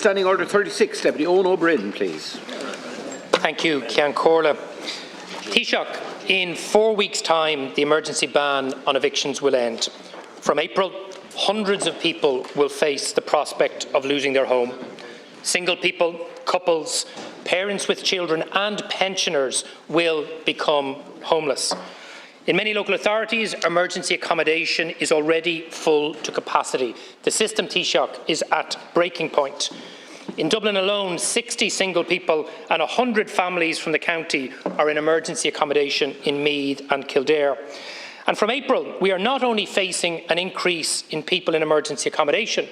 Standing Order 36, Deputy Eoin O'Brien, please. Thank you, Ceann Comhairle. Taoiseach, in 4 weeks' time, the emergency ban on evictions will end. From April, hundreds of people will face the prospect of losing their home. Single people, couples, parents with children and pensioners will become homeless. In many local authorities, emergency accommodation is already full to capacity. The system, Taoiseach, is at breaking point. In Dublin alone, 60 single people and 100 families from the county are in emergency accommodation in Meath and Kildare. And from April, we are not only facing an increase in people in emergency accommodation,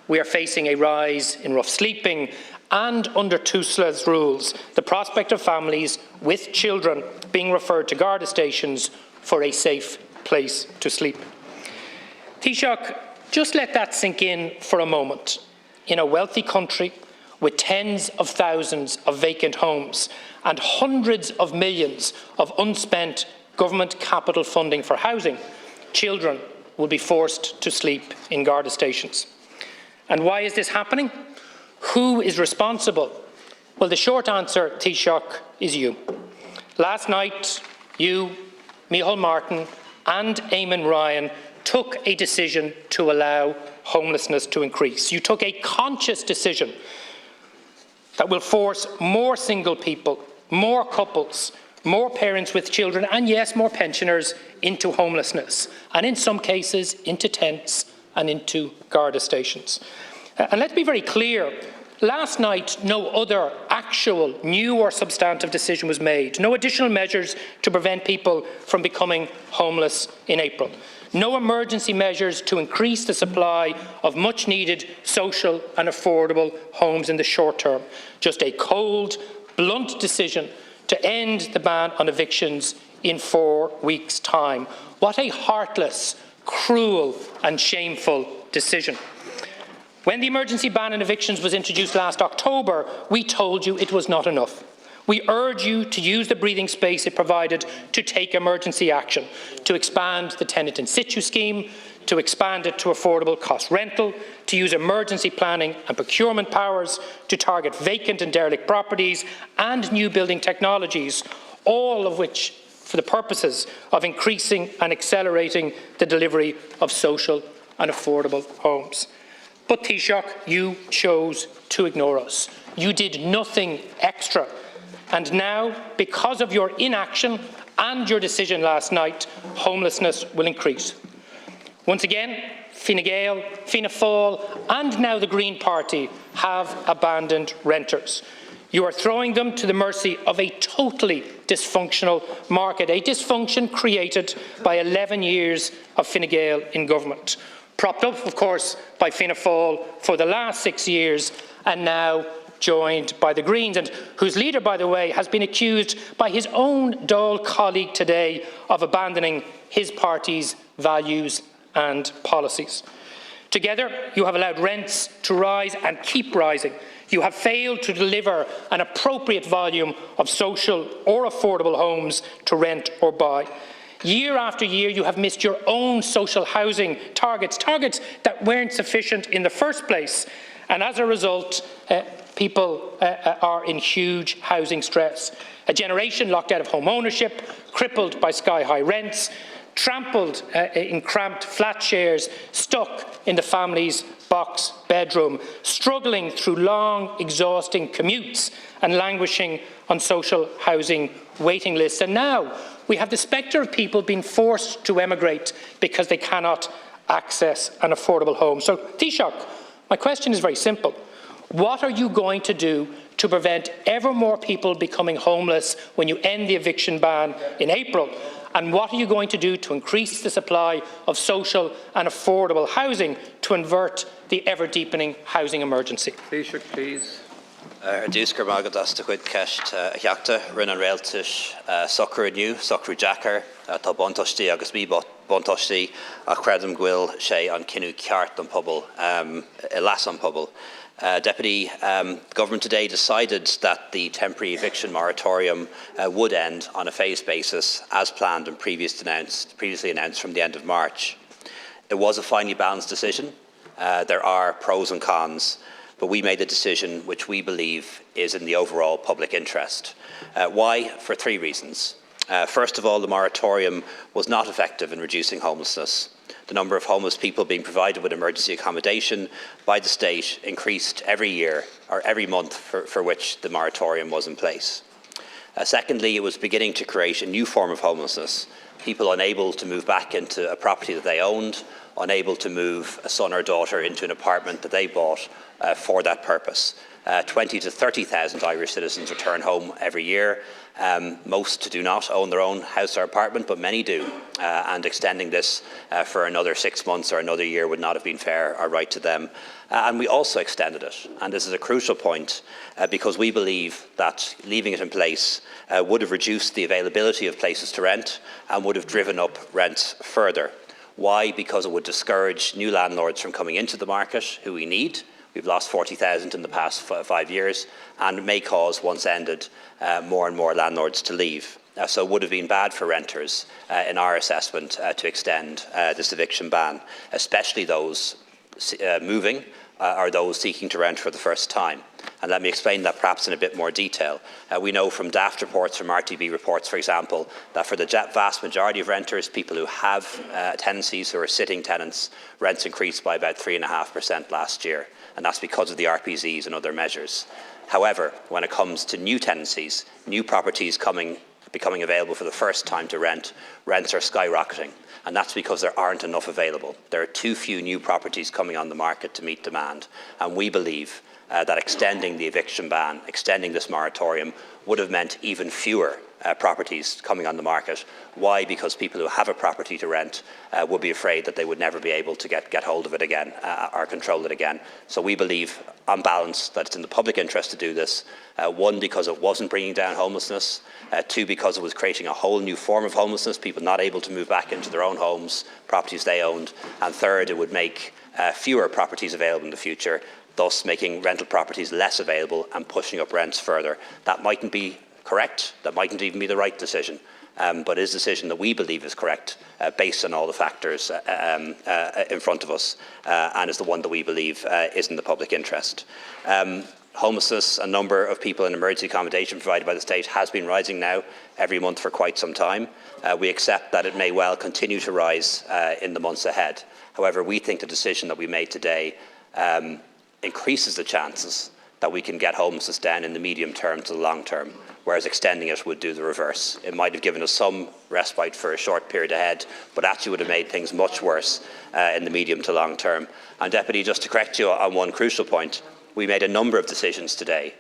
we are facing a rise in rough sleeping and, under TUSLA's rules, the prospect of families with children being referred to Garda stations for a safe place to sleep. Taoiseach, just let that sink in for a moment. In a wealthy country with tens of thousands of vacant homes and hundreds of millions of unspent government capital funding for housing, children will be forced to sleep in Garda stations. And why is this happening? Who is responsible? Well, the short answer, Taoiseach, is you. Last night, you, Micheál Martin and Eamon Ryan took a decision to allow homelessness to increase. You took a conscious decision that will force more single people, more couples, more parents with children and, yes, more pensioners into homelessness and, in some cases, into tents and into Garda stations. And let's be very clear, last night no other actual new or substantive decision was made. No additional measures to prevent people from becoming homeless in April. No emergency measures to increase the supply of much-needed social and affordable homes in the short term. Just a cold, blunt decision to end the ban on evictions in 4 weeks' time. What a heartless, cruel and shameful decision. When the emergency ban on evictions was introduced last October, we told you it was not enough. We urge you to use the breathing space it provided to take emergency action, to expand the tenant in situ scheme, to expand it to affordable cost rental, to use emergency planning and procurement powers, to target vacant and derelict properties and new building technologies, all of which for the purposes of increasing and accelerating the delivery of social and affordable homes. But Taoiseach, you chose to ignore us. You did nothing extra. And now, because of your inaction and your decision last night, homelessness will increase. Once again, Fine Gael, Fianna Fáil and now the Green Party have abandoned renters. You are throwing them to the mercy of a totally dysfunctional market, a dysfunction created by 11 years of Fine Gael in government. Propped up, of course, by Fianna Fáil for the last 6 years and now joined by the Greens, and whose leader, by the way, has been accused by his own Dáil colleague today of abandoning his party's values and policies. Together, you have allowed rents to rise and keep rising. You have failed to deliver an appropriate volume of social or affordable homes to rent or buy. Year after year, you have missed your own social housing targets that weren't sufficient in the first place. And as a result, people are in huge housing stress. A generation locked out of home ownership, crippled by sky-high rents, trampled in cramped flat shares, stuck in the family's box bedroom, struggling through long, exhausting commutes and languishing on social housing waiting lists. And now we have the spectre of people being forced to emigrate because they cannot access an affordable home. So, Taoiseach, my question is very simple. What are you going to do to prevent ever more people becoming homeless when you end the eviction ban in April? And what are you going to do to increase the supply of social and affordable housing to avert the ever-deepening housing emergency? Taoiseach, please. Dúscar mágad as de chuid ceist a cheachta rinne an réaltais socrú aniu, socrú Jackar, tá bontáistí agus bí bontáistí a chreadam ghuill sé an cinú ceart an pobl, I leas an pobl. Deputy, the government today decided that the temporary eviction moratorium would end on a phased basis as planned and previously announced from the end of March. It was a finely balanced decision. There are pros and cons. but we made a decision which we believe is in the overall public interest. Why? For three reasons. First of all, the moratorium was not effective in reducing homelessness. The number of homeless people being provided with emergency accommodation by the state increased every year or every month for which the moratorium was in place. Secondly, it was beginning to create a new form of homelessness, people unable to move back into a property that they owned, unable to move a son or daughter into an apartment that they bought for that purpose. 20 to 30,000 Irish citizens return home every year. Most do not own their own house or apartment, but many do. And extending this for another 6 months or another year would not have been fair or right to them. And we also extended it. And this is a crucial point because we believe that leaving it in place would have reduced the availability of places to rent and would have driven up rents further. Why? Because it would discourage new landlords from coming into the market, who we need. We've lost 40,000 in the past 5 years, and may cause, once ended, more and more landlords to leave. So it would have been bad for renters, in our assessment, to extend this eviction ban, especially those moving or those seeking to rent for the first time. And let me explain that perhaps in a bit more detail. We know from DAFT reports, from RTB reports, for example, that for the vast majority of renters, people who have tenancies, who are sitting tenants, rents increased by about 3.5% last year. And that's because of the RPZs and other measures. However, when it comes to new tenancies, new properties becoming available for the first time to rent, rents are skyrocketing. And that's because there aren't enough available. There are too few new properties coming on the market to meet demand. And we believe that extending the eviction ban, extending this moratorium, would have meant even fewer properties coming on the market. Why? Because people who have a property to rent would be afraid that they would never be able to get hold of it again or control it again. So we believe, on balance, that it's in the public interest to do this. One, because it wasn't bringing down homelessness. Two, because it was creating a whole new form of homelessness, people not able to move back into their own homes, properties they owned. And third, it would make fewer properties available in the future, thus making rental properties less available and pushing up rents further. That mightn't be correct, that mightn't even be the right decision, but it is a decision that we believe is correct based on all the factors in front of us and is the one that we believe is in the public interest. Homelessness, a number of people in emergency accommodation provided by the state has been rising now every month for quite some time. We accept that it may well continue to rise in the months ahead. However, we think the decision that we made today increases the chances that we can get homelessness down in the medium term to the long term, whereas extending it would do the reverse. It might have given us some respite for a short period ahead, but actually would have made things much worse in the medium to long term. And Deputy, just to correct you on one crucial point, we made a number of decisions today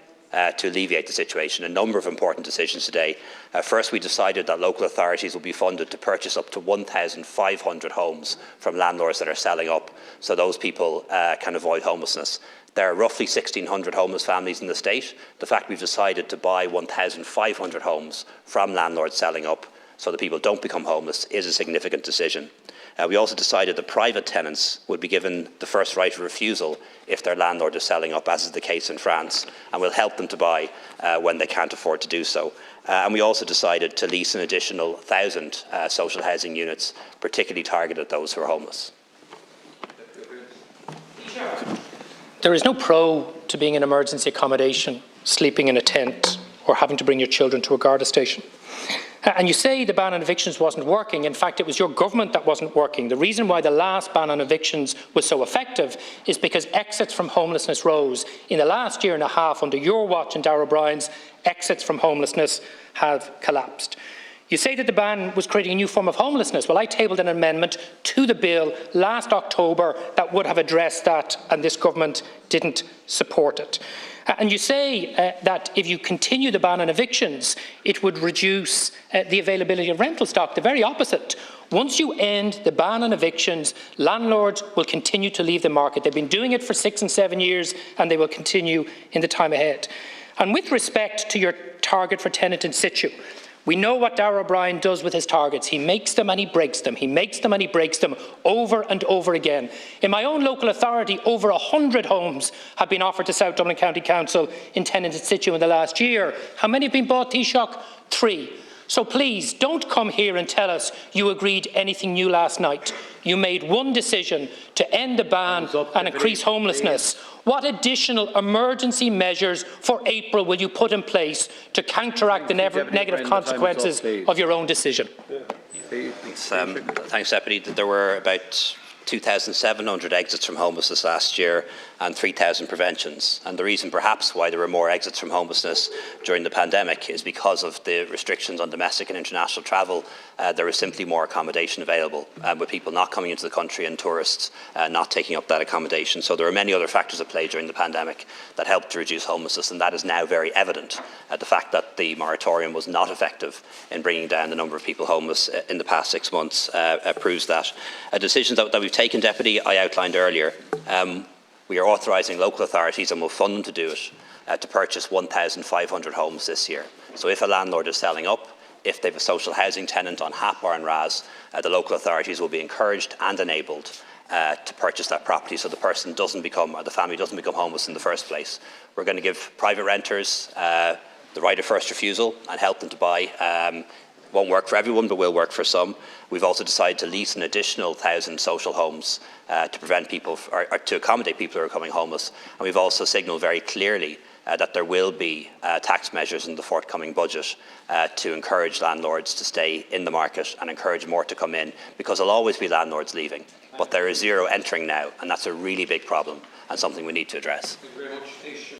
to alleviate the situation, a number of important decisions today. First, we decided that local authorities will be funded to purchase up to 1,500 homes from landlords that are selling up, so those people can avoid homelessness. There are roughly 1,600 homeless families in the state. The fact we've decided to buy 1,500 homes from landlords selling up so that people don't become homeless is a significant decision. We also decided that private tenants would be given the first right of refusal if their landlord is selling up, as is the case in France, and we'll help them to buy when they can't afford to do so. And we also decided to lease an additional 1,000 social housing units, particularly targeted at those who are homeless. There is no pro to being in emergency accommodation, sleeping in a tent, or having to bring your children to a Garda station. And you say the ban on evictions wasn't working. In fact, it was your government that wasn't working. The reason why the last ban on evictions was so effective is because exits from homelessness rose. In the last year and a half, under your watch and Darragh O'Brien's, exits from homelessness have collapsed. You say that the ban was creating a new form of homelessness. Well, I tabled an amendment to the bill last October that would have addressed that, and this government didn't support it. And you say that if you continue the ban on evictions, it would reduce the availability of rental stock. The very opposite. Once you end the ban on evictions, landlords will continue to leave the market. They've been doing it for 6 and 7 years, and they will continue in the time ahead. And with respect to your target for tenant in situ, we know what Darragh O'Brien does with his targets. He makes them and he breaks them. He makes them and he breaks them over and over again. In my own local authority, over 100 homes have been offered to South Dublin County Council in tenant in situ in the last year. How many have been bought, Taoiseach? 3. So please, don't come here and tell us you agreed anything new last night. You made one decision to end the ban and increase homelessness. What additional emergency measures for April will you put in place to counteract the negative consequences of your own decision? Thanks, Deputy. There were about 2,700 exits from homelessness last year and 3,000 preventions. And the reason perhaps why there were more exits from homelessness during the pandemic is because of the restrictions on domestic and international travel. There was simply more accommodation available, with people not coming into the country and tourists not taking up that accommodation. So there are many other factors at play during the pandemic that helped to reduce homelessness, and that is now very evident. The fact that the moratorium was not effective in bringing down the number of people homeless in the past 6 months proves that. Decisions that we've taken, Deputy, I outlined earlier. We are authorising local authorities, and will fund them to do it, to purchase 1,500 homes this year. So if a landlord is selling up, if they have a social housing tenant on HAP or on RAS, the local authorities will be encouraged and enabled to purchase that property, so the person doesn't become, or the family doesn't become homeless in the first place. We're going to give private renters the right of first refusal and help them to buy. Won't work for everyone, but will work for some. We've also decided to lease an additional 1,000 social homes to prevent people, or to accommodate people who are becoming homeless. And we've also signalled very clearly that there will be tax measures in the forthcoming budget to encourage landlords to stay in the market and encourage more to come in, because there'll always be landlords leaving. But there is zero entering now, and that's a really big problem and something we need to address.